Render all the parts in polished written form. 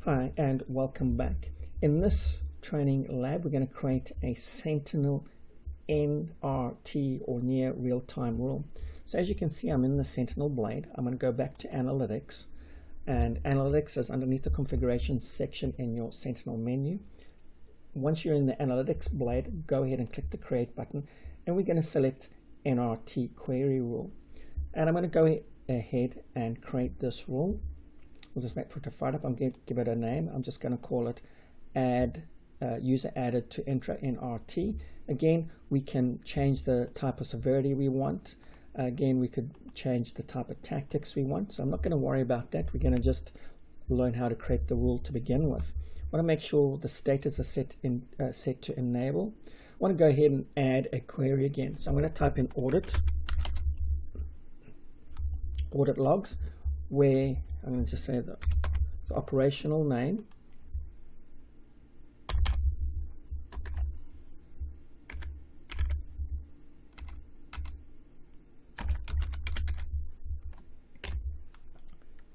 Hi and welcome back. In this training lab we're going to create a Sentinel NRT or near real-time rule. So as you can see, I'm in the Sentinel blade. I'm going to go back to analytics, and analytics is underneath the configuration section in your Sentinel menu. Once you're in the analytics blade, go ahead and click the create button, and we're going to select NRT query rule, and I'm going to go ahead and create this rule. We'll just wait for it to fire up. I'm going to give it a name. I'm just going to call it add user added to intra NRT. Again, we can change the type of severity we want. Again, we could change the type of tactics we want. So I'm not going to worry about that. We're going to just learn how to create the rule to begin with. I want to make sure the status is set to enable. I want to go ahead and add a query again. So I'm going to type in audit logs, where I'm going to just say the operational name,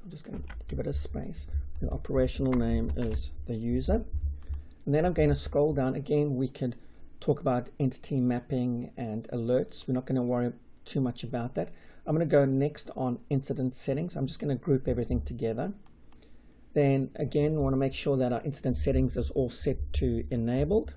I'm just going to give it a space. The operational name is the user, and then I'm going to scroll down. Again, we could talk about entity mapping and alerts. We're not going to worry too much about that. I'm going to go next on incident settings. I'm just going to group everything together. Then again, we want to make sure that our incident settings is all set to enabled.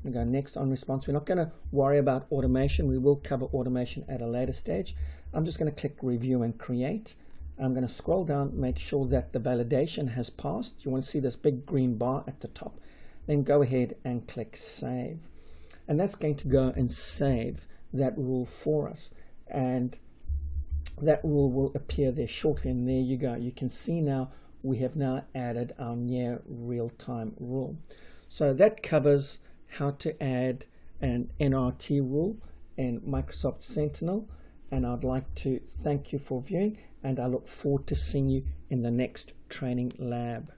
I'm going to go next on response. We're not going to worry about automation. We will cover automation at a later stage. I'm just going to click review and create. I'm going to scroll down, make sure that the validation has passed. You want to see this big green bar at the top. Then go ahead and click save. And that's going to go and save that rule for us. And that rule will appear there shortly, and there you go. You can see now we have now added our near real-time rule. So that covers how to add an NRT rule in Microsoft Sentinel, and I'd like to thank you for viewing, and I look forward to seeing you in the next training lab.